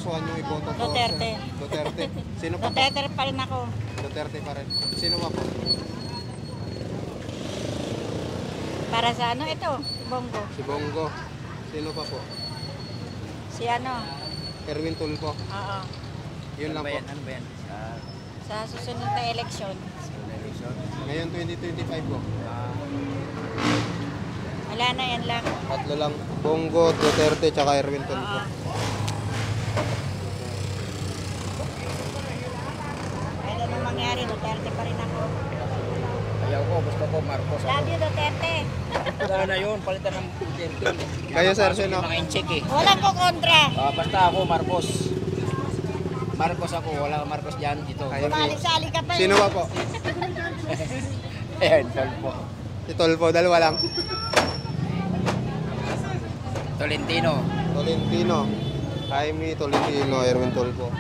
napupusuan yung iboto po? Duterte. Duterte. Sino pa po? Duterte pa rin ako. Duterte pa rin. Sino pa po? Para sa ano ito? Bongo. Si Bongo. Sino pa po? Si ano? Erwin Tulfo. Oo. Yun lang po. Ano ba yan? Sa susunod na eleksyon. Ngayon 2025 po. Wala na, yan lang. Tatlo lang. Bongo, Duterte, tsaka Erwin Tulfo. Oo. Kahit anong mangyari, Duterte pa rin ako. Ayaw ko, gusto ko Marcos. Love you, Duterte. Wala na yun, palitan ng Duterte. Kayo, sir, sino? Mga incheck eh. Walang ko kontra. Basta ako, Marcos. Marcos ako, wala kang Marcos dyan. Ito. Sali-sali ka pa eh. Sino pa po? Ayan, Tolpo. Si Tulfo, dalawa lang. Tolentino. Tolentino. Jaime Tolentino, Erwin Tulfo.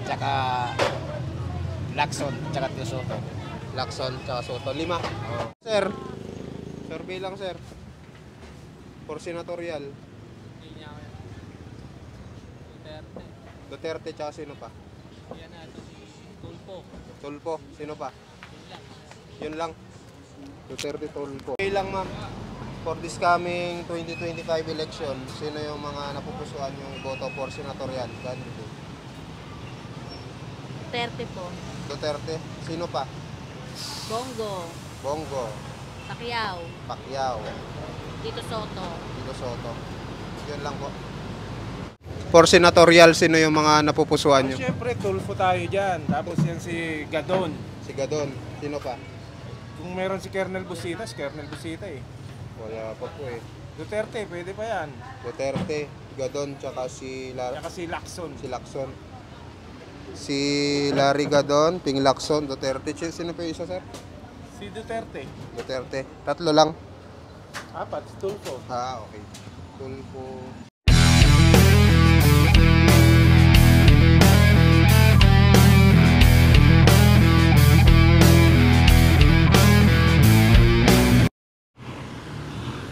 Tsaka Lacson, tsaka Tusoto. Lacson, tsaka Soto. 5. Sir, survey lang, sir. For senatorial. Duterte, tsaka sino pa? Yan na, ito si Tulfo. Tulfo, sino pa? Yun lang. Duterte, Tulfo. Okay lang, ma'am. For this coming 2025 election, sino yung mga napupusuan yung boto for senatorial? Duterte po. Duterte, sino pa? Bongo. Bongo, Pacquiao. Pacquiao, Tito Soto. Tito Soto. Yun lang po. For senatorial, sino yung mga napupusuan nyo? Siyempre, Tulfo tayo dyan. Tapos yan si Gadon. Si Gadon, sino pa? Kung meron si Colonel Busita, si Colonel Busita eh. Wala pa po eh. Duterte, pwede pa yan. Duterte, Gadon, tsaka Tsaka si Lacson. si Lacson. Si Larry Gadon, Ping Lacson, Duterte. Sino pa yung isa, sir? Si Duterte. Duterte. Tatlo lang. 4, si Tulfo. Okay. Tulfo.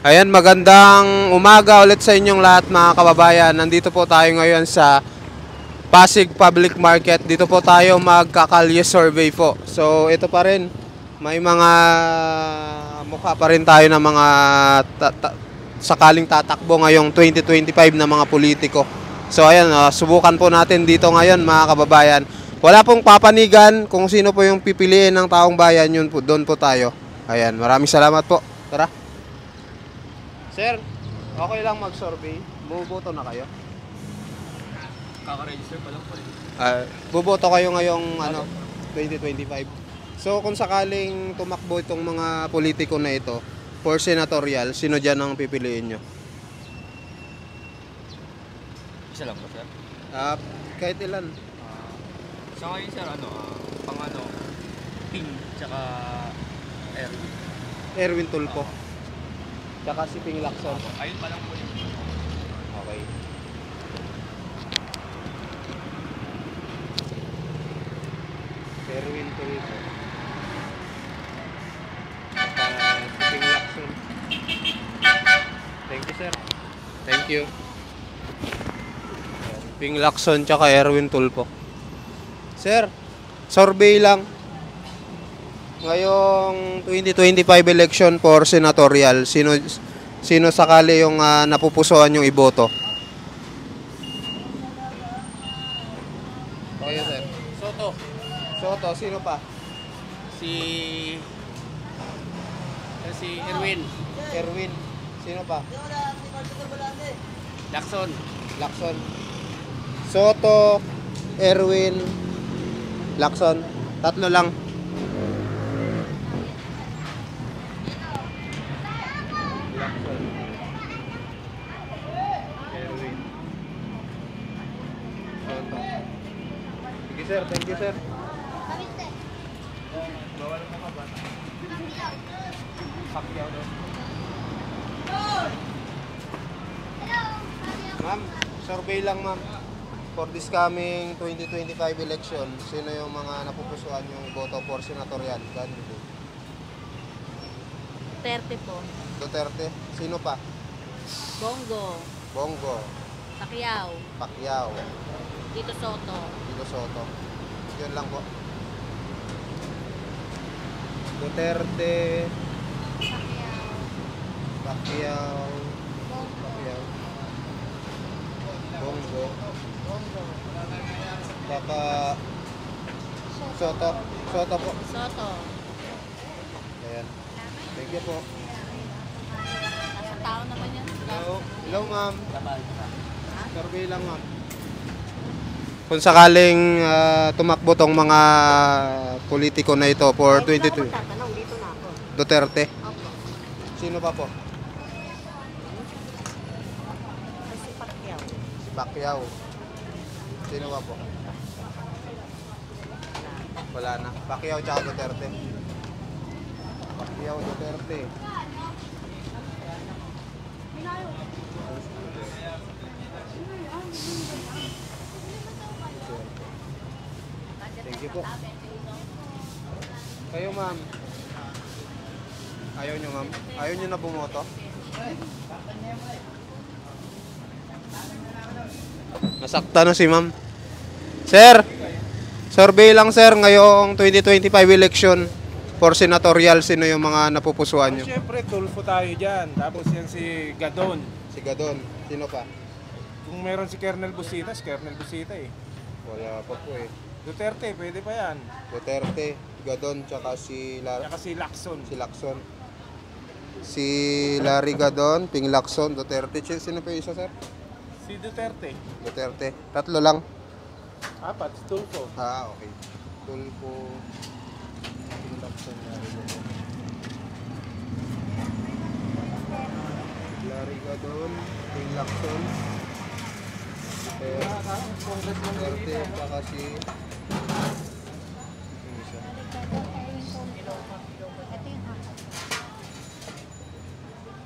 Ayan, magandang umaga ulit sa inyong lahat mga kababayan. Nandito po tayo ngayon sa Pasig Public Market. Dito po tayo magkakalye survey po. So ito pa rin, may mga mukha pa rin tayo ng mga sakaling tatakbo ngayong 2025 na mga politiko. So ayan, subukan po natin dito ngayon mga kababayan. Wala pong papanigan kung sino po yung pipiliin ng taong bayan, yun po, doon po tayo. Ayan, maraming salamat po. Tara. Sir, okay lang mag-survey. Buboto na kayo? Kaka-register pa lang po rin. Buboto kayo ngayong 2025. So kung sakaling tumakbo itong mga politiko na ito for senatorial, sino dyan ang pipiliin nyo? Isa lang po, sir. Kahit ilan. Sa ngayon, sir, Ping, tsaka Erwin. Erwin Tulfo. Tsaka si Ping Lacson. Ayun pa lang po yun. Okay. Erwin Tulfo. Si Ping Lacson. Thank you, sir. Thank you. Ping Lacson tsaka Erwin Tulfo. Sir, survey lang. Ngayong 2025 election for senatorial, sino sakali yung napupusuan yung iboto? Okay, sir. Soto, sino pa? Si Erwin. Erwin, sino pa? Lacson. Lacson. Soto, Erwin, Lacson. Tatlo lang. Lacson. Erwin. Soto. Sige, sir. Thank you, sir. Bawal mo ka ba? Pacquiao daw. Ma'am, survey lang, ma'am. For this coming 2025 election, sino yung mga napupusuan yung boto for senatorial? Duterte po. Duterte. Sino pa? Bongo. Bongo. Pacquiao. Pacquiao. Dito Soto. Tito Soto. Yun lang po. Duterte. Pacquiao. Pacquiao. Pacquiao. Bongo. Baka Soto. Soto po. Soto. Ayan. Thank you po. Nasa tao naman yan. Hello. Hello, ma'am. Survey lang, ma'am. Kung sakaling tumakbo tong mga politiko na ito for 22. Tatanong, dito na ako. Duterte. Opo. Sino pa po? Si Pacquiao. Si Pacquiao. Sino pa po? Wala na. Pacquiao tsaka Duterte. Pacquiao, Duterte. Thank you po. Kayo, ma'am. Ayaw nyo, ma'am? Ayaw nyo na bumoto? Nasakta na si ma'am. Sir! Survey lang, sir, ngayong 2025 election for senatorial, sino yung mga napupusuan nyo? Siyempre, Tulfo tayo dyan. Tapos yan si Gadon. Si Gadon. Sino pa? Kung meron si Colonel Busita eh. Wala pa po eh. Duterte, pwede pa yan. Duterte, Gadon, tsaka si Saka si Lacson. Lacson. Si Larry Gadon, Ping Lacson, Duterte. Sino pa yung isa, sir? Si Duterte. Duterte. Tatlo lang. Apat, si Tulfo. Ah, okay. Tulfo, Ping Lacson, Larry Gadon, Ping Lacson, Duterte, tsaka si... yung isa. Ito yung apat.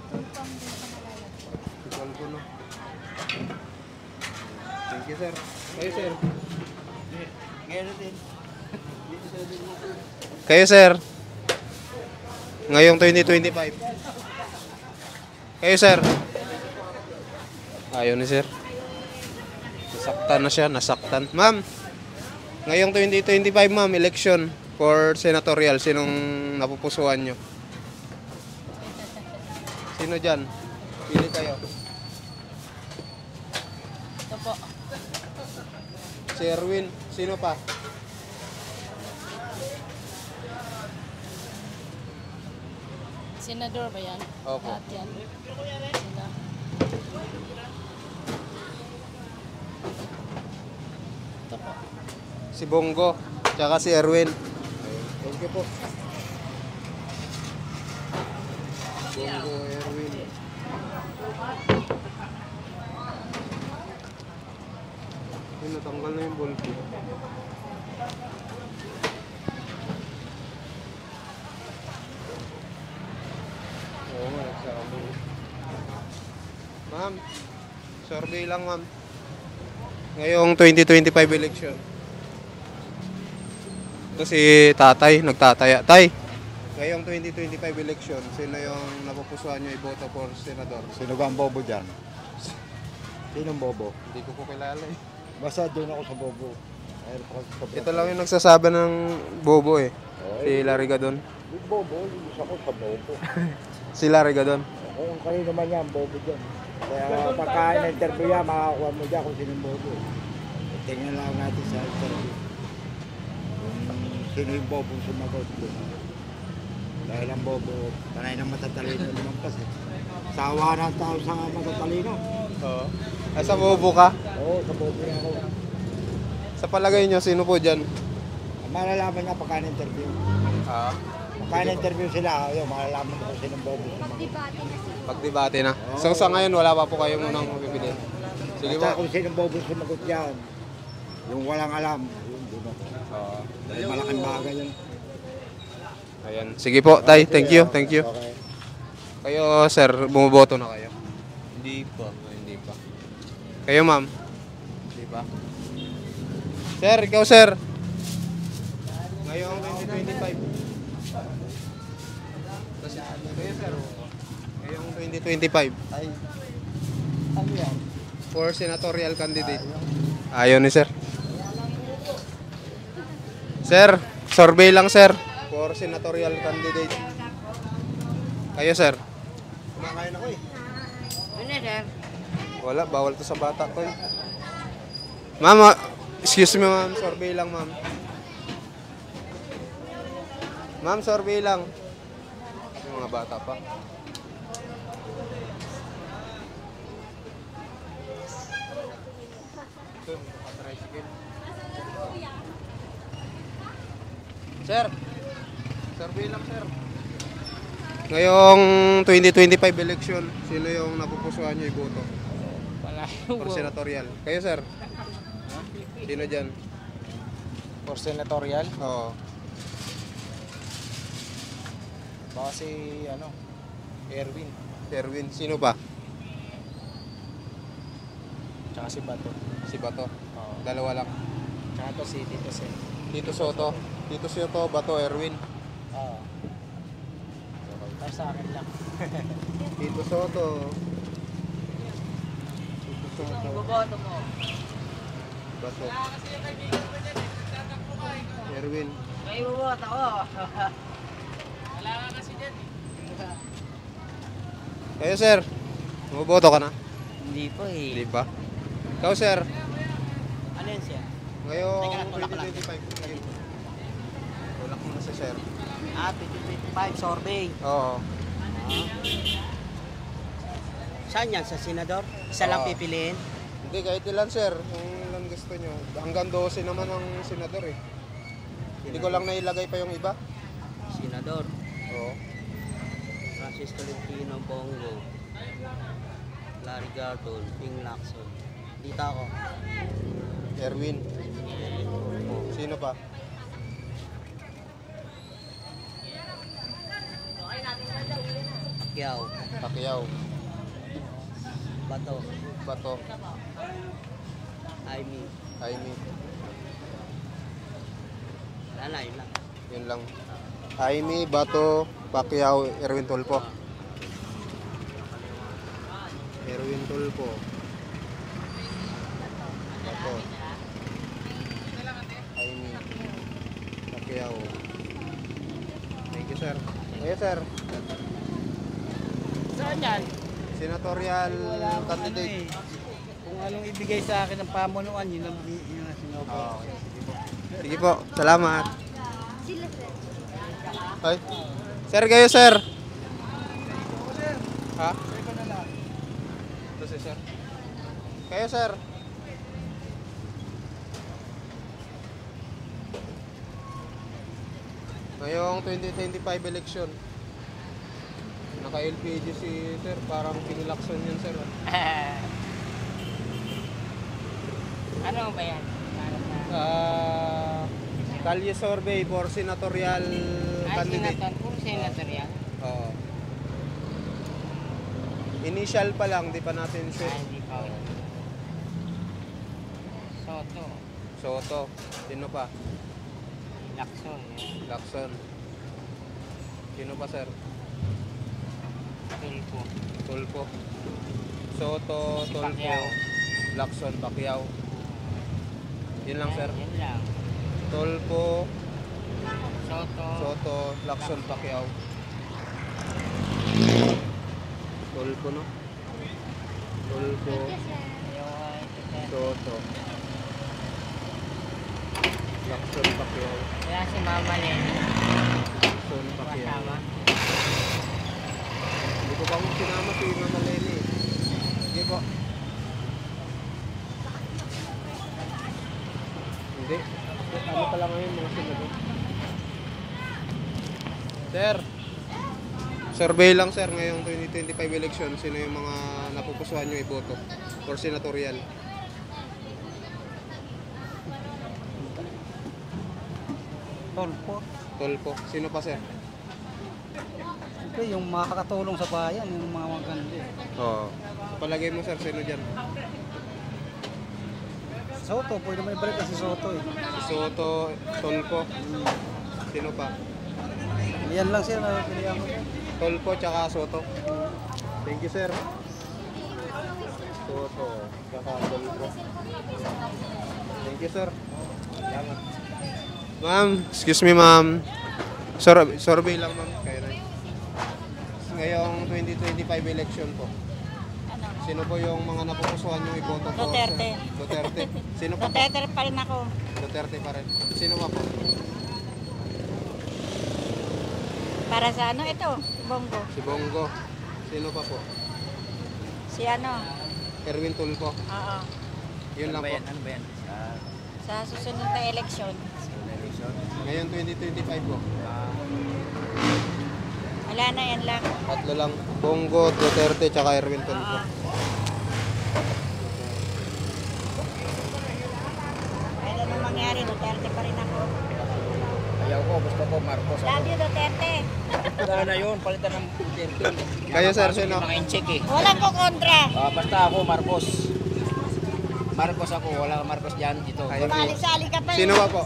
Tulpang din sa malalagay. Si Tulfo, no? Thank you, sir. Kayo, sir. Kayo, sir. Ngayong 2025. Kayo, sir. Ayaw ni sir. Nasaktan na siya, nasaktan. Ma'am, ngayong 2025, ma'am, election for senatorial. Sinong napupusuan nyo? Sino dyan? Pili kayo. Ito po. Si Erwin. Sino pa? Senador ba yan? Opo. Lahat yan. Sila. Ito po. Si Bongo. Tsaka si Erwin. Thank you po. Bongo, Erwin. Ay, natanggal na yung bulky. Oo nga, nagsabi. Ma'am, survey lang, ma'am. Ngayong 2025 election. Ito si tatay, nagtataya. Tay, ngayong 2025 election, sino yung napupusuan nyo iboto for senador? Sino ba ang bobo dyan? Sinong bobo? Hindi ko po kilala eh. Basta doon ako sa bobo. Ayun ako sa bobo. Ito lang yung nagsasabi ng bobo eh. Si Okay. Larry Gadon. Yung bobo, yung ako sa bobo. Si Larry Gadon. Kung kayo naman yan, bobo dyan. Kaya pagka in-interview yan, makakuha mo dyan kung sinong bobo. Tingnan lang natin sa interview. Kung sino yung bobo sumagot doon. Dahil ang bobo, panay ng matatalino naman kasi. Sawa ng tao sa matatalino. Oo. Ay, sa bobo ka? Oo, sa bobo yan ako. Sa palagay nyo, sino po dyan? Malalaman nga pagka in-interview. Ah, Pagka in-interview sila, ayun, malalaman mo kung sinong bobo sumagot. pagdebate na. So sa ngayon, wala pa po kayo munang mapipili. Sige Basta po. kung sinong bobo sumagot yan, yung walang alam, yun, doon ako. Oo. Dahil malaking bagay yun. Ayan. Sige po, tay. Thank you. Thank you. Okay. Kayo, sir, bumuboto na kayo? Hindi po. Hindi pa. Kayo, ma'am? Hindi pa. Sir, ikaw, sir. Ngayong 2025. Kasi, kayo, sir. Ngayong 2025. Ay, ano yan? for senatorial candidate. Ayaw ni sir. Sir, survey lang sir for senatorial candidate. Kayo sir? Kumakain ako eh. Ano, sir? Wala, bawal to sa bata ko eh. Ma'am, excuse me ma'am, survey lang ma'am. Ma'am, survey lang. Yung mga bata pa. Sir, survey lang sir. Ngayong 2025 election, sino yung napupusuan nyo iboto? Wala. For senatorial. Kayo sir? Sino dyan? For senatorial? Oo. Baka si, Erwin. Erwin. Sino pa? Tsaka si Bato. Si Bato. Oo. Dalawa lang. Tsaka to si Tito Sen. Tito Soto. Tito Soto, Bato, Erwin. Oo. Para sa akin lang. Tito Soto. Tito Soto. Boboto mo. Bato. Erwin. May boboto ko. Kayo sir? Bumoboto ka na? Hindi po eh. Hindi pa. Ikaw sir? Ano yan siya? Ngayong 2025. Ngayon. Tulak mo na si sir. 2025 survey. Oo. Saan yan? Sa senador? Isa lang Oo. pipiliin? Hindi, kahit ilan sir. Kung ilan gusto nyo. Hanggang 12 naman ang senador eh. Hindi ko lang nailagay pa yung iba. Senador. Oo. Francis Tolentino Bongo. Larry Gardon. Ping Lacson. Dito ako. Erwin. Sino pa? Pacquiao. Pacquiao. Bato. Bato. Jaime. Jaime. Wala na, yun lang. Yun lang. Jaime, Bato, Pacquiao, Erwin Tulfo. Erwin Tulfo. Bato. Jaime. Pacquiao. Thank you, sir. Kayo, sir. Saan yan? Senatorial candidate. eh. Kung anong ibigay sa akin ng pamunuan, yun ang sinobo. Ah, okay. Sige po. Salamat. Ay. Sir, kayo, sir. Ha? Ito si sir. Kayo, sir. Ngayong 2025 election. Naka-LPG si sir. Parang pinilakson yun, sir. Ano ba yan? Kalye survey for senatorial candidate. Puro senator yan. Oo. Initial pa lang, di pa natin sure. Hindi pa. Soto. Soto. Sino pa? Lacson. Lacson. Sino pa, sir? Tulpo. Tulfo. Soto, Si Tulfo. Pacquiao. Lacson, Pacquiao. Yun lang, sir. Yan lang. Tulfo, Soto. Soto, Lacson, Pacquiao. Tulfo, no? Tulfo, Soto. Lacson, Pacquiao. Kaya si Mama Lenny. Lacson, Pacquiao. Kasama. Hindi ko pa kung sinama si Mama Lenny. Hindi po. Hindi. Ano pa lang ngayon mga sinagot? Sir, survey lang sir ngayong 2025 election. Sino yung mga napupusuhan nyo iboto for senatorial? Tolpo. Tulfo. Sino pa sir? Siyempre, yung makakatulong sa bayan, yung mga maganda. Oo. Palagay mo sir, sino dyan? Soto, pwede may balik na si Soto eh. Si Soto, Tulfo. Sino pa? Yan lang sir, pilihan ko. Tulfo tsaka Soto. Thank you sir. Soto. Kakatulpo. Thank you, sir. Salamat. Ma'am, excuse me, ma'am. Survey lang, ma'am. Kaya na. Ngayong 2025 election po. Sino po yung mga napupusuan yung iboto po? Duterte. Duterte. Sino pa po? Duterte pa rin ako. Duterte pa rin. Sino pa po? Para sa ano ito? Bongo. Si Bongo. Sino pa po? Si ano? Erwin Tulfo. Oo. Yun lang po. Ano ba yan? Sa susunod na eleksyon. Ngayon 2025 po. Wala na yan lang. Tatlo lang. Bongo, Duterte, tsaka Erwin Tulfo. Oo. Kahit anong mangyari, Duterte pa rin ako. Ayaw ko, gusto ko Marcos. Love you, Duterte. Wala na yun, palitan ng Duterte. Kayo, sir, sino? Mga incheck eh. Walang ko kontra. Basta ako, Marcos. Marcos ako, wala kang Marcos dyan. Ito. Kayo, Sali-sali ka pa eh. sino pa po?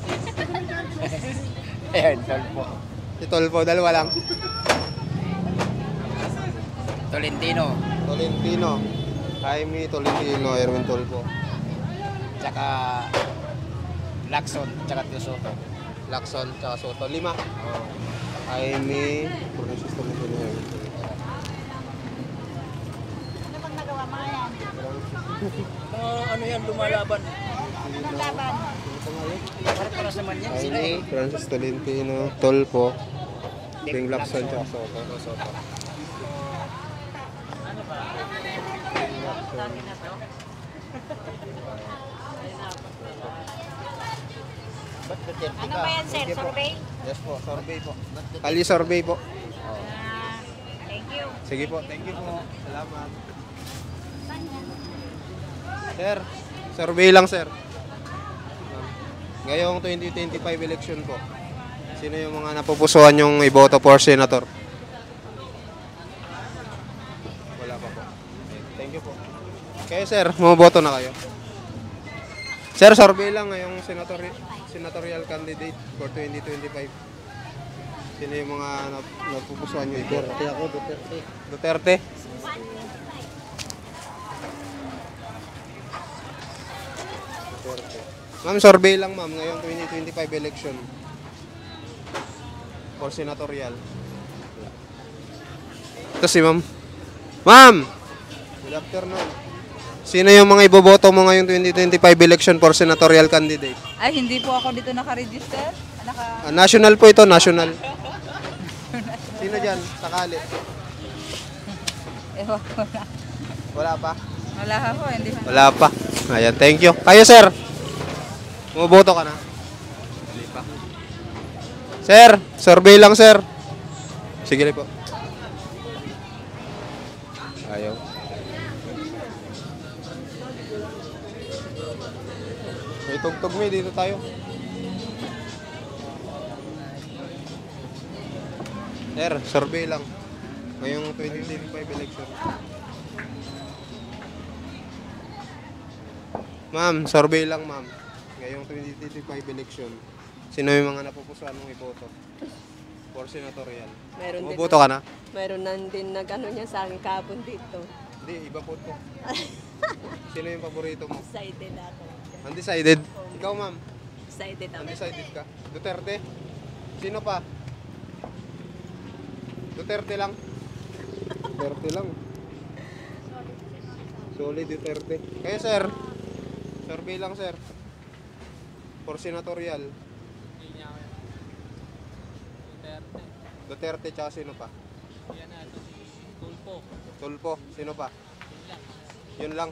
Ayan, Tolpo. Si Tulfo, dalawa lang. Tolentino. Tolentino. Jaime Tolentino, Erwin Tulfo. Tsaka Lacson, tsaka Soto. Lacson, tsaka Soto. 5. Oh. Jaime, Francis Tolentino, Erwin Tulfo. Ano bang nagawa mga yan? Ano yan, lumalaban? Anong laban? Para naman yan, sila eh. Jaime, Francis Tolentino, Tulfo. Ding Lacson, tsaka Soto. Ba't Duterte Ano ka? ba yan, sir? Survey? Yes po, survey po. Kali survey po. Thank you. Sige po, thank you po. Salamat. Sir, survey lang sir. Ngayong 2025 election po, sino yung mga napupusuan yung iboto for senator? Wala pa po. Thank you po. Kayo sir, bumoboto na kayo? Sir, survey lang ngayong senatorial candidate for 2025. Sino yung mga napupusuan yung iboto? Duterte ako, Duterte. Duterte? Ma'am, survey lang ma'am ngayong 2025 election for senatorial. Ito si ma'am. Ma'am! Good afternoon. Sino yung mga iboboto mo ngayong 2025 election for senatorial candidate? Ay, hindi po ako dito naka-register. National po ito, national. Sino dyan? Sakali. Ewan ko na. Wala pa? Wala ako, hindi pa. Wala pa. Ayan, thank you. Kayo sir? Bumoboto ka na? Hindi pa. Sir, survey lang sir. Sige po. Ayaw. May tugtog mo dito tayo. Sir, survey lang. Ngayong 2025 election. Ma'am, survey lang ma'am. Ngayong 2025 election. Sino yung mga napupusuan mong iboto? For senatorial. Meron din. Bumoboto ka na? Mayroon na din nag-ano niya sa akin kahapon dito. Hindi, iba po to. Sino yung paborito mo? Excited ako. Undecided? Ikaw ma'am, Excited ako. undecided ka? Duterte? Sino pa? Duterte lang? Duterte lang. Solid Duterte. Kayo sir? Survey lang sir. For senatorial. Duterte tsaka sino pa? Tulfo. Sino pa? Yun lang.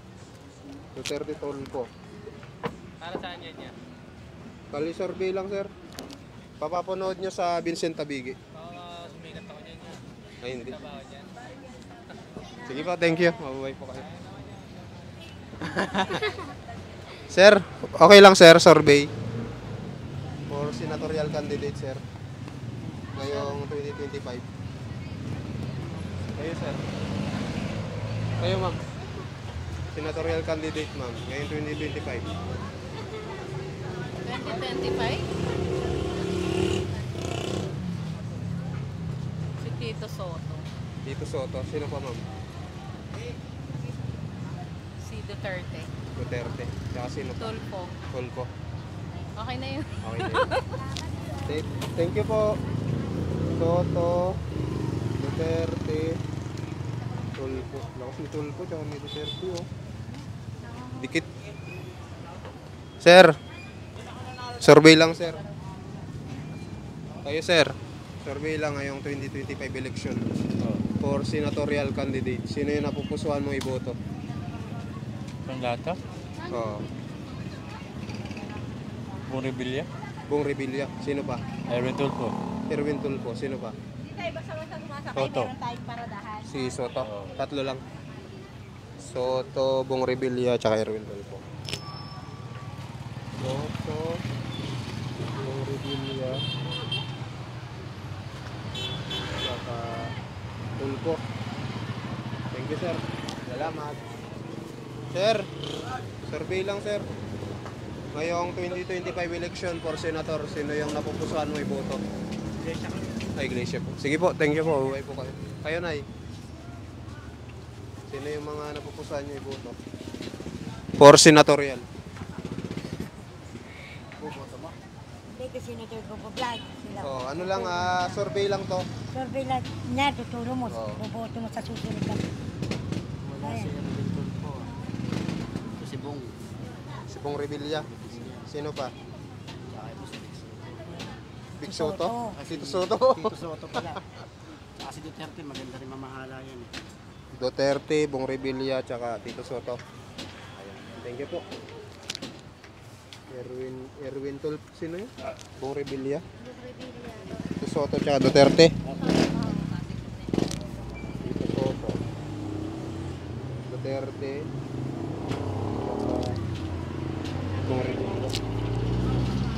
Duterte, Tulfo. Para saan yan yan? Kali survey lang sir. Papapanood nyo sa Vincent Tabigi. Sumikat ako dyan yan. Ay hindi. Trabaho dyan. Sige po, thank you. Mabuhay po kayo. Sir, okay lang sir, survey. For senatorial candidate sir. Ngayong 2025. Kayo sir. Kayo ma'am. Senatorial candidate ma'am. Ngayong 2025. 2025? Si Tito Soto. Tito Soto. Sino pa ma'am? Si Duterte. Duterte. Tsaka sino pa? Tulfo. Tulfo. Okay na yun. Okay na yun. Thank you po. Soto, Duterte, Tulfo. Lakas ni Tulfo, tsaka ni Duterte, oh. Dikit. Sir. Survey lang, sir. Kayo, sir. Survey lang ngayong 2025 election. For senatorial candidate. Sino yung napupusuan mo iboto? Panglato? Oo. Bung Rebilla? Bong Revilla. Sino pa? Erwin Tulfo. Erwin Tulfo. Sino pa? Tayo basta sumasakay, Soto. meron tayong paradahan. Si Soto. Tatlo lang. Soto, Bong Revilla, tsaka Erwin Tulfo. Soto, Bong Revilla, tsaka Tulfo. Thank you, sir. Salamat. Sir, survey lang, sir. Ngayong 2025 election for senator, sino yung napupusuan mo iboto? Ay, Iglesia po. Sige po, thank you po. Uwi po kayo. Kayo, Nay. Sino yung mga napupusuan nyo iboto? For senatorial. Hindi kasi nag-vlog sila. Oh, ano lang, survey lang to. Survey lang niya, tuturo mo. Oo. Boboto mo sa susunod na. Ayan. Si Bong. Si Bong Revilla. Sino pa? Big Soto? Tito Soto? Tito Soto pala. Tsaka si Duterte, maganda rin mamahala yan eh. Duterte, Bong Revilla, tsaka Tito Soto. Ayan. Thank you po. Erwin Tulfo, sino yun? Bong Revilla. Tito Soto, tsaka Duterte. Tito Soto. Duterte. Tsaka Bong Revilla.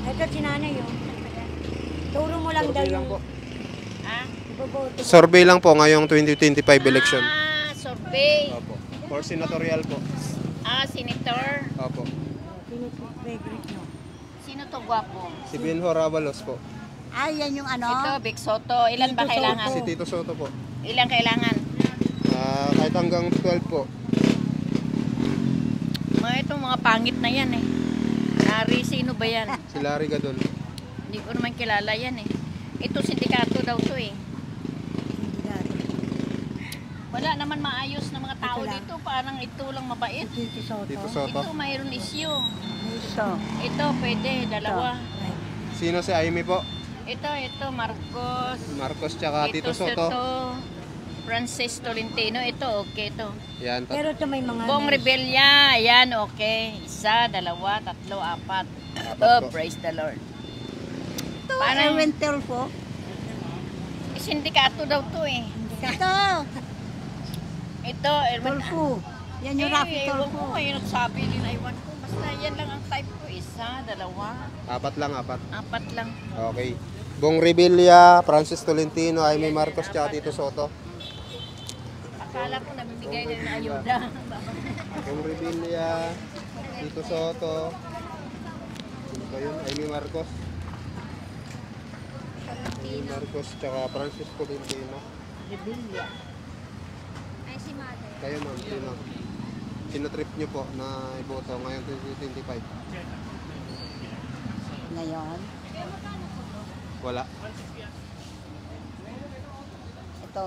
Ito si nanay yun. Turo mo lang daw Survey lang yung... po. Ha? Iboboto. Survey lang po ngayong 2025 election. Survey. Opo. For senatorial po. Senator. Opo. Sino po favorite nyo? Sino to gwapo? Si Benjo Ravalos po. Yan yung ano? Ito, Big Soto. Ilan ba Tito kailangan? Si Tito Soto po. Ilan kailangan? Kahit hanggang 12 po. Mga ito, mga pangit na yan eh. Nari, sino ba yan? Si Larry Gadol. Hindi ko naman kilala yan eh. Ito, sindikato daw to eh. Wala naman maayos na mga tao Ito lang. dito. Parang ito lang mabait. Tito Soto. Tito Soto. Ito, mayroon issue. Ito. Ito, pwede. Dalawa. Sino si Amy po? Ito, Marcos. Marcos tsaka Tito Soto. Francis Tolentino. Ito, okay ito. Yan. Pero ito may mga... Bong Rebilla. Yan, okay. Isa, dalawa, tatlo, apat. Oh, po. praise the Lord. Ito, Parang- Erwin Tulfo. Sindikato daw to eh. Ito. Ito, Erwin. Tulfo. Yan yung Rafi Ewan ko, Tulfo. may nagsabi din, ewan ko. Basta yan lang ang type ko. Isa, dalawa, Apat lang, apat. apat lang. Okay. Bong Revilla, Francis Tolentino, Amy Marcos tsaka Tito Soto. Akala ko namimigay na ng ayuda. Bong Revilla, Tito Soto. Sino ba yun? Amy Marcos. Amy Marcos tsaka Francis Tolentino. Rebilla. Ay, si Mate. Kayo ma'am, sino? Sino trip nyo po na iboto ngayong 2025? Ngayon, Wala. ito.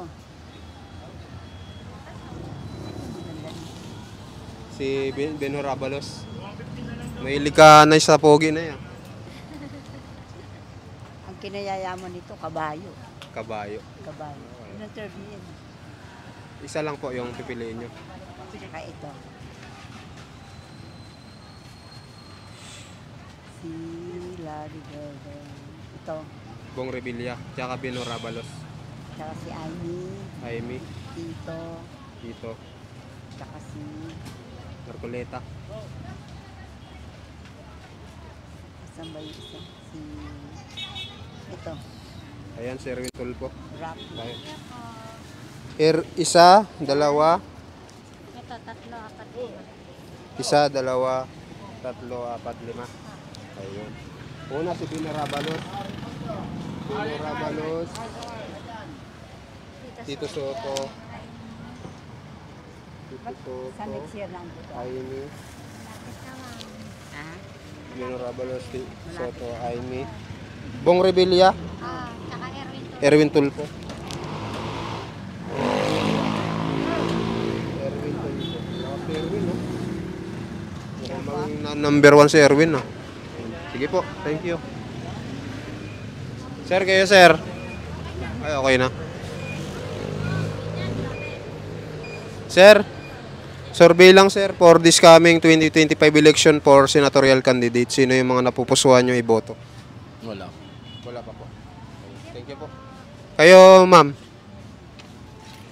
Si Benjo Ravalos. Mahilig ka na sa pogi na yan. Ang kinayayaman nito, kabayo. Kabayo. Kabayo. In-interview yan. Isa lang po yung pipiliin nyo. Saka ito. Si Larry Gordon. Ito. Bong Revilla, tsaka Benjo Ravalos. Saka si Amy. Amy, Tito. Tito, Saka si... Marcoleta. Saan ba yung isa? Si... Ito. Ayan, si Erwin Tulfo. Rafi. Isa, dalawa, Ito, 3, 4, 5. isa, dalawa, tatlo, apat, lima. Ayun. Una si Benjo Ravalos. Benjo Ravalos. Tito Soto. Sa next year lang po. Aimee. Ah? Honorable Soto, Aimee. Bong Revilla. Tsaka Erwin to. Erwin Tulfo. Erwin Tulfo. Lakas si Erwin, no? Mukhang maging number 1 si Erwin, no? Sige po, thank you. Sir, kayo sir. Ay, okay na. Sir, survey lang sir for this coming 2025 election for senatorial candidate. Sino yung mga napupusuan nyo iboto? Wala. Wala pa po. Thank you po. Kayo, ma'am.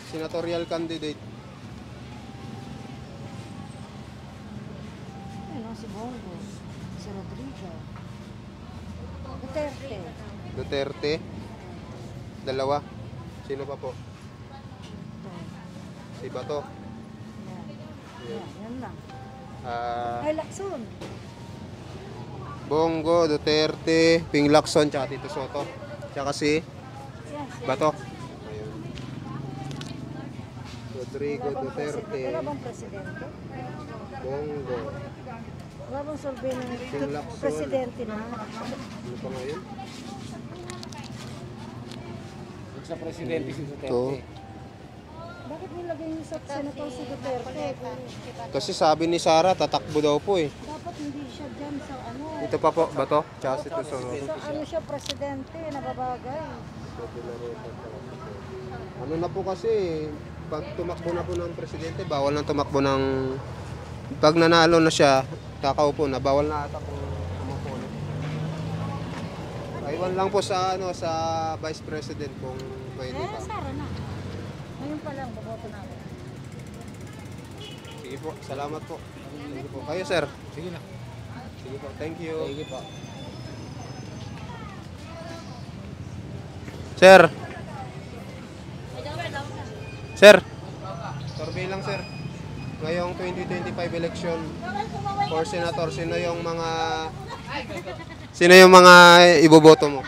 Senatorial candidate. Ano, si Bongo, si Rodrigo, Duterte. Duterte. Dalawa. Sino pa po? Si Bato. Yan lang. Ah, Ay, Lacson. Bongo, Duterte, Ping Lacson, tsaka Tito Soto. Tsaka si Yan. Bato. Ayun. Rodrigo Duterte, Wala bang presidente? Bongo. Wala bang survey ng Ping Lacson. presidente na? Ano pa ngayon? Sa presidente si Ito. Duterte. Bakit nilagay niyo sa senator si Duterte? Kasi sabi ni Sara, tatakbo daw po eh. Dapat hindi siya dyan sa ano. Ito pa po, Bato, tsaka si Tito Soto. Sa ano siya, presidente, nababagay. Ano na po kasi, pag tumakbo na po ng presidente, bawal na tumakbo ng... Pag nanalo na siya, kakaupo na, bawal na ata kung tumakbo na. Iwan lang po sa ano sa vice president kung pwede pa. Sara na. Ngayon pa lang, baboto na ako. Sige po, salamat po. Sige po. Kayo sir. Sige na. Sige po, thank you. Sige po. Sir. Sir. Survey lang sir. Ngayong 2025 election for senator, sino yung mga iboboto mo?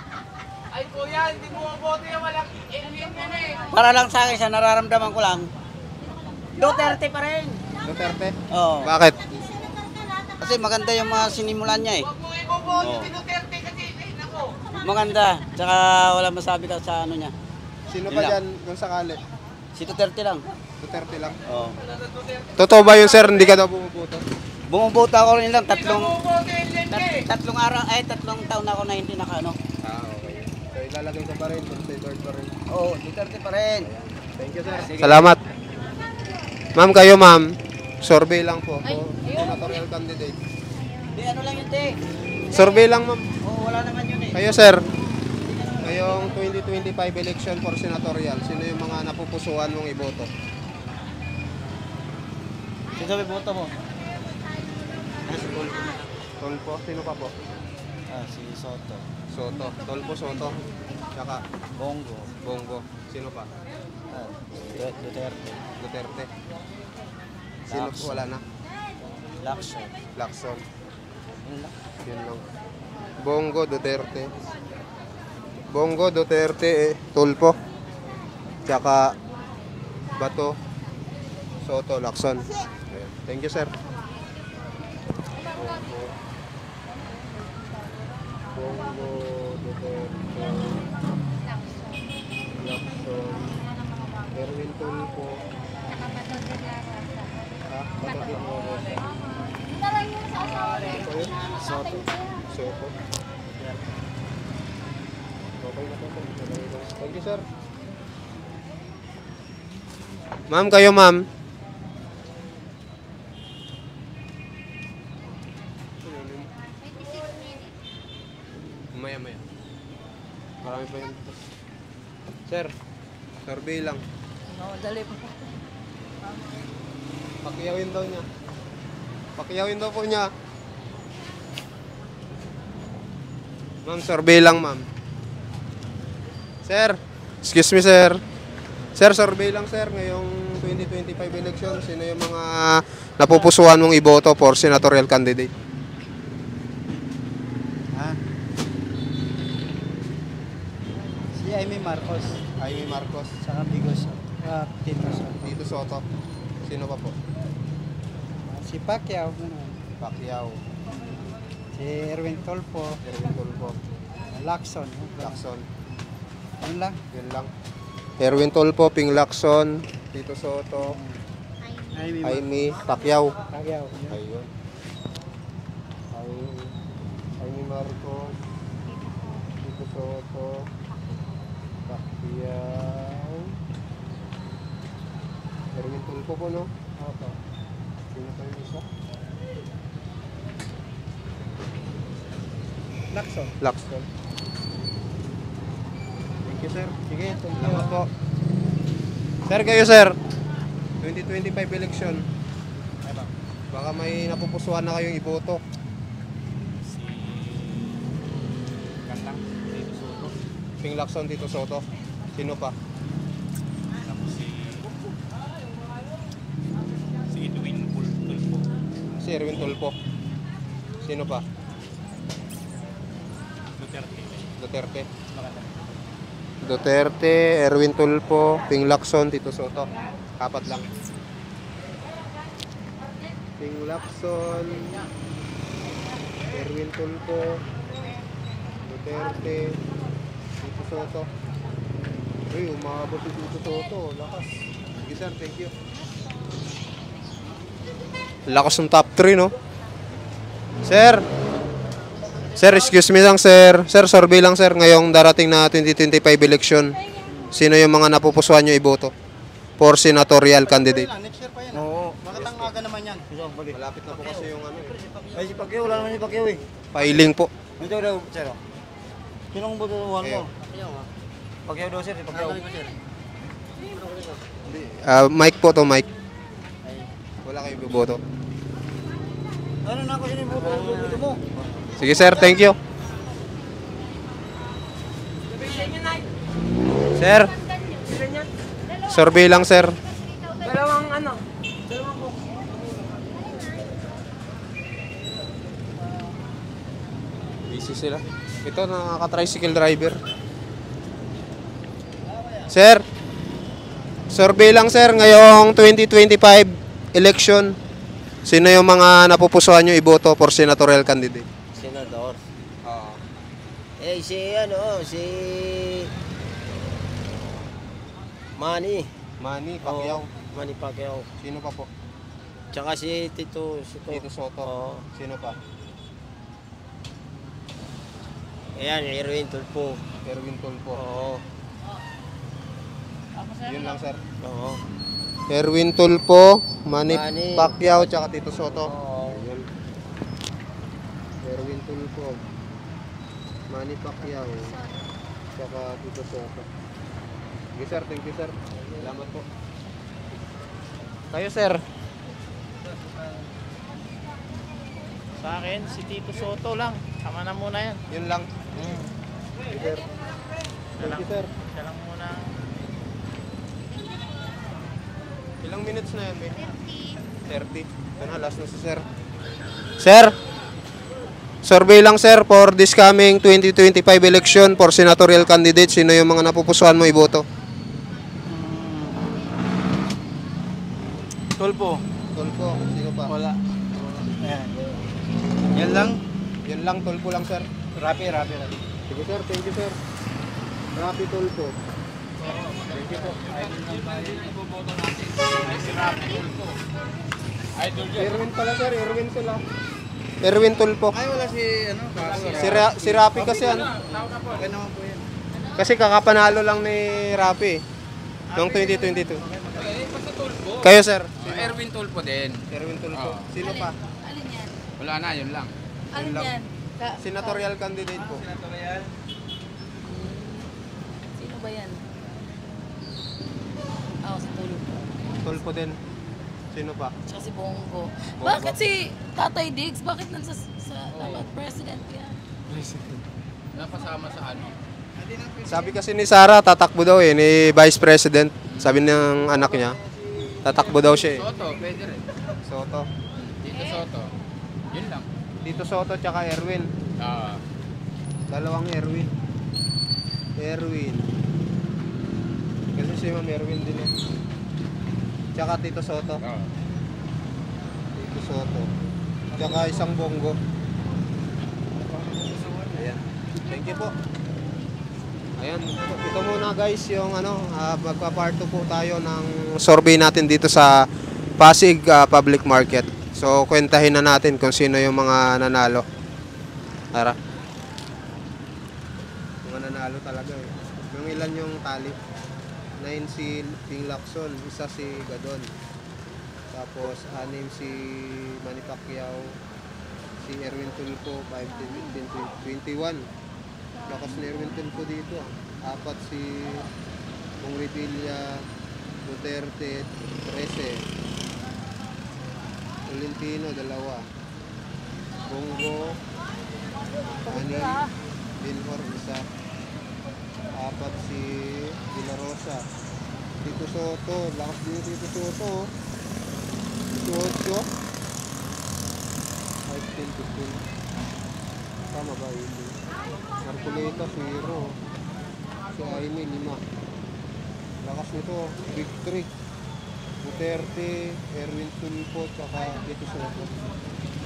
Para lang sa akin, sa nararamdaman ko lang, Duterte pa rin. Duterte? Oo. Bakit? Kasi maganda yung mga sinimulan niya eh. Oo. Maganda. Tsaka wala masabi ka sa ano niya. Sino Yun pa lang. dyan kung sakali? Si Duterte lang. Duterte lang. Oo. Totoo ba yun sir? Hindi ka daw bumuboto? Bumubuta ako rin lang tatlong taon na ako na hindi nakaano. Okay. So ilalagay ko pa rin, considered pa rin. Oo, Duterte pa rin. Thank you sir. Salamat. Ma'am, kayo ma'am. Survey lang po. Senatorial candidate. Di ano lang yun, te. Survey lang ma'am. Oo, wala naman yun eh. Kayo sir. Ngayong 2025 election for senatorial, sino yung mga napupusuan mong iboto? Sino sabi boto mo? Tolpo, sino pa po? Si Soto. Soto. Tolpo, Soto. Tsaka Bongo. Bongo. Sino pa? Duterte. Duterte. Sino po? Wala na. Lacson. Lacson. Yun lang. Yun lang. Bongo, Duterte. Bongo, Duterte, Tulfo. Tsaka Bato, Soto, Lacson. Ayan. Thank you, sir. Bongo, Duterte, Lacson, Erwin Tulfo. Bato de la Rosa. Ito yun? Soto. Soto. Okay na po. Thank you, sir. Ma'am, kayo ma'am. Maya. Marami pa yun. Sir, survey lang. No, dali po. Pakiyawin daw niya. Pakiyawin daw po niya. Ma'am, survey lang ma'am. Sir, excuse me sir. Sir, survey lang sir. Ngayong 2025 election, sino yung mga napupusuan mong iboto for senatorial candidate? Si Amy Marcos. Jaime Marcos, Saka Bigos. Tito Soto. Tito Soto. Sino pa po? Si Pacquiao, ganun. Pacquiao, Si Erwin Tulfo, Erwin Tulfo, Lacson. Lacson. Yun lang. Yun lang. Erwin Tulfo, Ping Lacson, Tito Soto, Jaime, Pacquiao. Pacquiao. Ayun. Jaime Marcos, Tito Soto, Pacquiao, Erwin Tulfo po, no? Opo. Sino pa yung isa? Lacson. Lacson. Thank you, sir. Sige, salamat po. Sir, kayo, sir. 2025 election. Baka may napupusuan na kayong iboto. Gandang, Tito Soto. Ping Lacson, Tito Soto. Sino pa? Tapos si Edwin Tulfo. Si Erwin Tulfo. Sino pa? Duterte. Duterte, Erwin Tulfo, Ping Lacson, Tito Soto. Apat lang. Ping Lacson, Erwin Tulfo, Duterte, Tito Soto. Uy, umabot si Tito Soto. Lakas. Sige, sir. Thank you. Lakas ng top 3, no? Sir! Sir, excuse me lang, sir. Sir, survey lang, sir. Ngayong darating na 2025 election, sino yung mga napupusuan nyo iboto for senatorial candidate? Next year pa yan. Oo. Bakit ang aga naman yan? Malapit na po kasi yung ano. Ay, si Pacquiao, wala naman si Pacquiao eh. Filing po. Ito daw, sir. Sinong botohan mo? Pacquiao daw, sir. Si Pacquiao. Mic po to, mic. Wala kayo iboto. Ano na ako siniboto mo? Sige, sir. Thank you. Sir. Survey lang, sir. Busy sila. Ito, nakaka-tricycle driver. Sir. Survey lang, sir. Ngayong 2025 election, sino yung mga napupusuan nyo iboto for senatorial candidate? Senador. Oo. Si Manny. Manny Pacquiao. Manny Pacquiao. Sino pa po? Tsaka si Tito Tito Soto. Oo. Sino pa? Ayan, Erwin Tulfo. Erwin Tulfo. Oo. Yun lang, sir. Oo. Erwin Tulfo, Manny Manny. Pacquiao, tsaka Tito Soto. Oo. Yun. Erwin Tulfo, Manny Pacquiao, tsaka Tito Soto. Sige, sir. Thank you, sir. Salamat po. Kayo, sir. Sa akin, si Tito Soto lang. Tama na muna yan. Yun lang. Sige, sir. Thank you, sir. Siya lang muna. Ilang minutes na yan, may? 30. Ito na, last na si sir. Sir! Survey lang, sir, for this coming 2025 election for senatorial candidate. Sino yung mga napupusuan mo iboto? Tulfo. Tulfo. Sino pa? Wala. Ayan. Yan lang. Yan lang, Tulfo lang, sir. Rapi. Sige, sir. Thank you, sir. Rapi Tulfo. Thank you po. Erwin pala, sir. Erwin sila. Erwin Tulfo. Ay, wala si, Si Rapi kasi ano. Okay naman po yan. Kasi kakapanalo lang ni Rapi noong 2022. Kayo, sir? Erwin Tulfo din. Erwin Tulfo. Sino pa? Alin yan? Wala na, yun lang. Alin lang. yan? Senatorial candidate po. Sino ba yan? Ako sa tulog ko. Tulfo din. Sino pa? Tsaka si Bongo. Bakit si Tatay Diggs? Bakit nasa president yan? Napasama sa ano? Sabi kasi ni Sara, tatakbo daw ni Vice President. Sabi ng anak niya, tatakbo daw siya Soto, pwede rin. Soto. Tito Soto. Yun lang. Tito Soto tsaka Erwin. Dalawang Erwin. Erwin. Kasi si Ma'am Erwin din Tsaka Tito Soto. Tito Soto. Tsaka isang Bongo. Ayan. Thank you po. Ayan, ito muna guys yung magpa-part 2 po tayo ng survey natin dito sa Pasig Public Market. So kwentahin na natin kung sino yung mga nanalo. Tara. Mga nanalo talaga eh. Yung ilan yung tali? 9 si Ping Lacson, isa si Gadon. Tapos 6 si Manny Pacquiao, si Erwin Tulfo 21. Lakas ni Erwin Tulfo dito. 4 si Bong Revilla, Duterte 13. Tolentino 2. Bongo Ani Bilhor 1. 4 si De La Rosa. Tito Soto, lakas din Tito Soto. 18. 15. Tama ba yun? Marcoleta 0. Si Aimee 5. Lakas nito, Victory. Duterte, Erwin Tulfo, tsaka Tito Soto.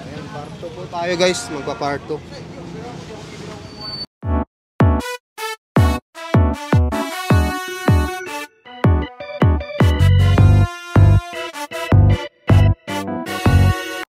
Ayan, part 2 po tayo guys, magpa-part 2.